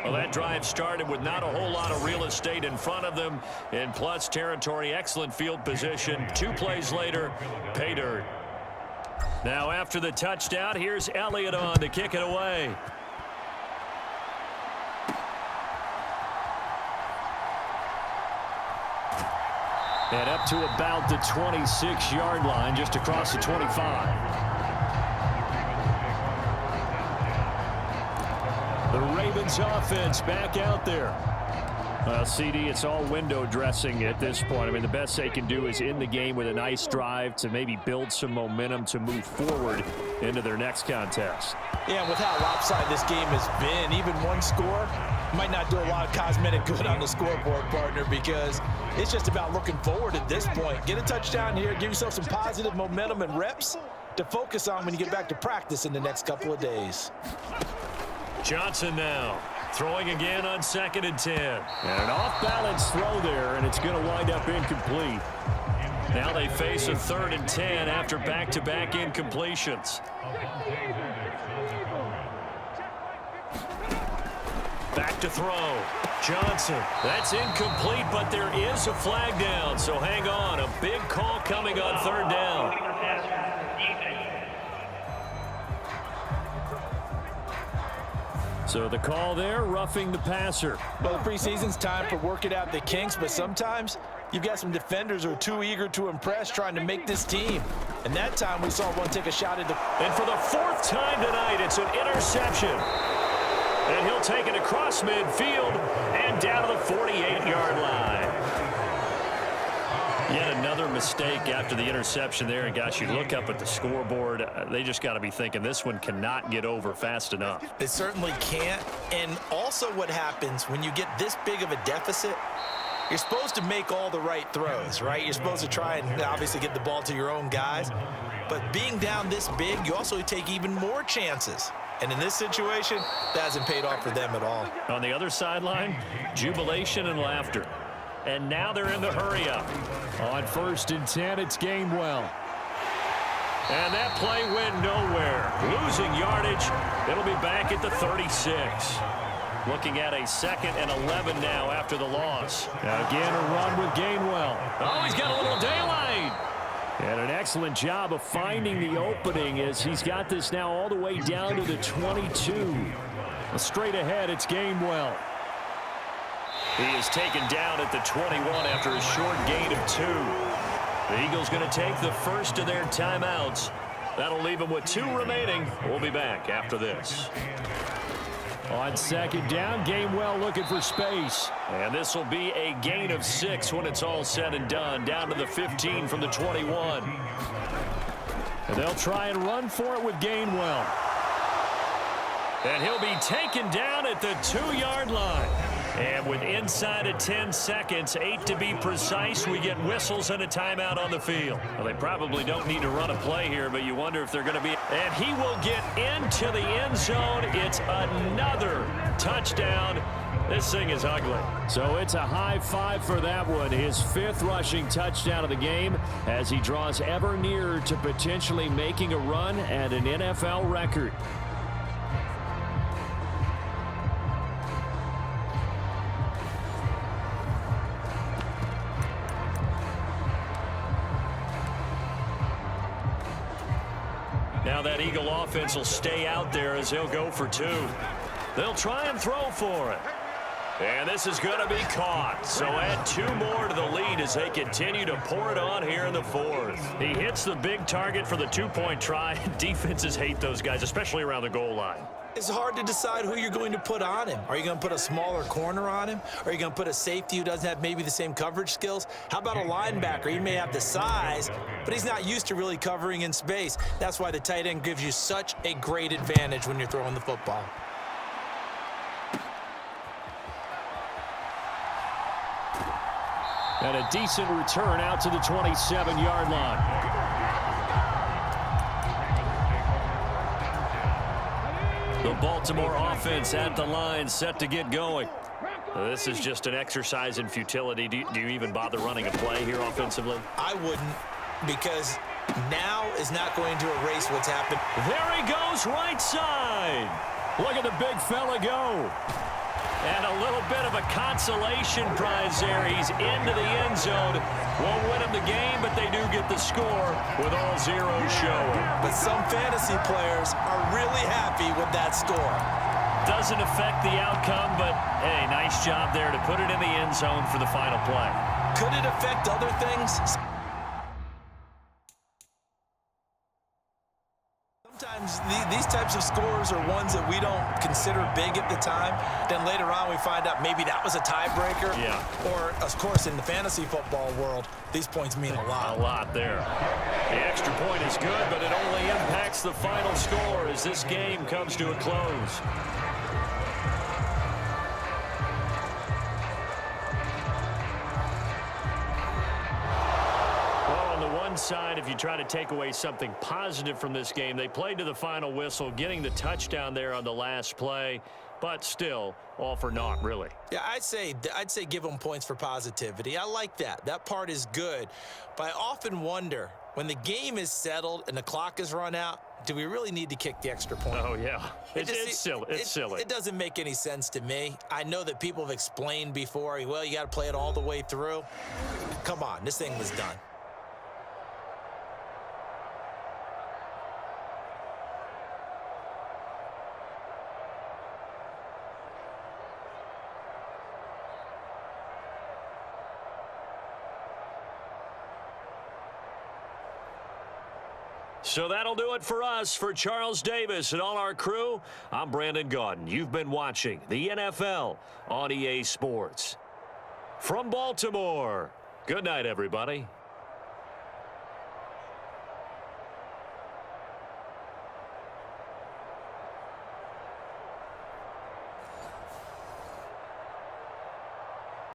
Well, that drive started with not a whole lot of real estate in front of them. In plus territory, excellent field position. 2 plays later, pay dirt. Now after the touchdown, here's Elliott on to kick it away. And up to about the 26-yard line, just across the 25. The Ravens offense back out there. CD, it's all window dressing at this point. I mean, the best they can do is in the game with a nice drive to maybe build some momentum to move forward into their next contest. Yeah, and with how lopsided this game has been, even one score might not do a lot of cosmetic good on the scoreboard, partner, because it's just about looking forward at this point. Get a touchdown here, give yourself some positive momentum and reps to focus on when you get back to practice in the next couple of days. Johnson now throwing again on 2nd and 10. And an off-balance throw there, and it's going to wind up incomplete. Now they face a 3rd and 10 after back-to-back incompletions. Back to throw. Johnson. That's incomplete, but there is a flag down, so hang on. A big call coming on 3rd down. So the call there, roughing the passer. Well, the preseason's time for working out the kinks, but sometimes you've got some defenders who are too eager to impress, trying to make this team. And that time we saw one take a shot at the... And for the 4th time tonight, it's an interception. And he'll take it across midfield and down to the 48-yard line. Yet another mistake after the interception there. And, gosh, you look up at the scoreboard. They just got to be thinking this one cannot get over fast enough. It certainly can't. And also what happens when you get this big of a deficit, you're supposed to make all the right throws, right? You're supposed to try and obviously get the ball to your own guys. But being down this big, you also take even more chances. And in this situation, that hasn't paid off for them at all. On the other sideline, jubilation and laughter. And now they're in the hurry-up. On 1st and 10, it's Gainwell. And that play went nowhere. Losing yardage. It'll be back at the 36. Looking at a 2nd and 11 now after the loss. Again, a run with Gainwell. Oh, he's got a little daylight. And an excellent job of finding the opening as he's got this now all the way down to the 22. Straight ahead, it's Gainwell. He is taken down at the 21 after a short gain of 2. The Eagles going to take the first of their timeouts. That'll leave them with 2 remaining. We'll be back after this. On 2nd down, Gainwell looking for space. And this will be a gain of 6 when it's all said and done. Down to the 15 from the 21. And they'll try and run for it with Gainwell. And he'll be taken down at the 2-yard line. And with inside of 10 seconds, 8 to be precise, we get whistles and a timeout on the field. Well, they probably don't need to run a play here, but you wonder if they're going to be. And he will get into the end zone. It's another touchdown. This thing is ugly. So it's a high 5 for that one. His 5th rushing touchdown of the game as he draws ever nearer to potentially making a run at an NFL record. Now that Eagle offense will stay out there as they'll go for 2. They'll try and throw for it. And this is going to be caught. So add 2 more to the lead as they continue to pour it on here in the 4th. He hits the big target for the 2-point try. Defenses hate those guys, especially around the goal line. It's hard to decide who you're going to put on him. Are you going to put a smaller corner on him? Are you going to put a safety who doesn't have maybe the same coverage skills? How about a linebacker? He may have the size, but he's not used to really covering in space. That's why the tight end gives you such a great advantage when you're throwing the football. And a decent return out to the 27-yard line. The Baltimore offense at the line, set to get going. This is just an exercise in futility. Do you even bother running a play here offensively? I wouldn't, because now is not going to erase what's happened. There he goes, right side. Look at the big fella go. And a little bit of a consolation prize there. He's into the end zone. Won't win him the game, but they do get the score with all zeros showing. But some fantasy players are really happy with that score. Doesn't affect the outcome, but, hey, nice job there to put it in the end zone for the final play. Could it affect other things? Sometimes these types of scores are ones that we don't consider big at the time. Then later on we find out maybe that was a tiebreaker. Yeah. Or, of course, in the fantasy football world, these points mean a lot. A lot there. The extra point is good, but it only impacts the final score as this game comes to a close. Side, if you try to take away something positive from this game, they played to the final whistle, getting the touchdown there on the last play, but still all for naught, really. Yeah, I'd say give them points for positivity. I like that. That part is good. But I often wonder, when the game is settled and the clock is run out, do we really need to kick the extra point? Oh, yeah. It's silly. It's silly. It doesn't make any sense to me. I know that people have explained before, well, you got to play it all the way through. Come on, this thing was done. So that'll do it for us. For Charles Davis and all our crew, I'm Brandon Gaudin. You've been watching the NFL on EA Sports. From Baltimore, good night, everybody.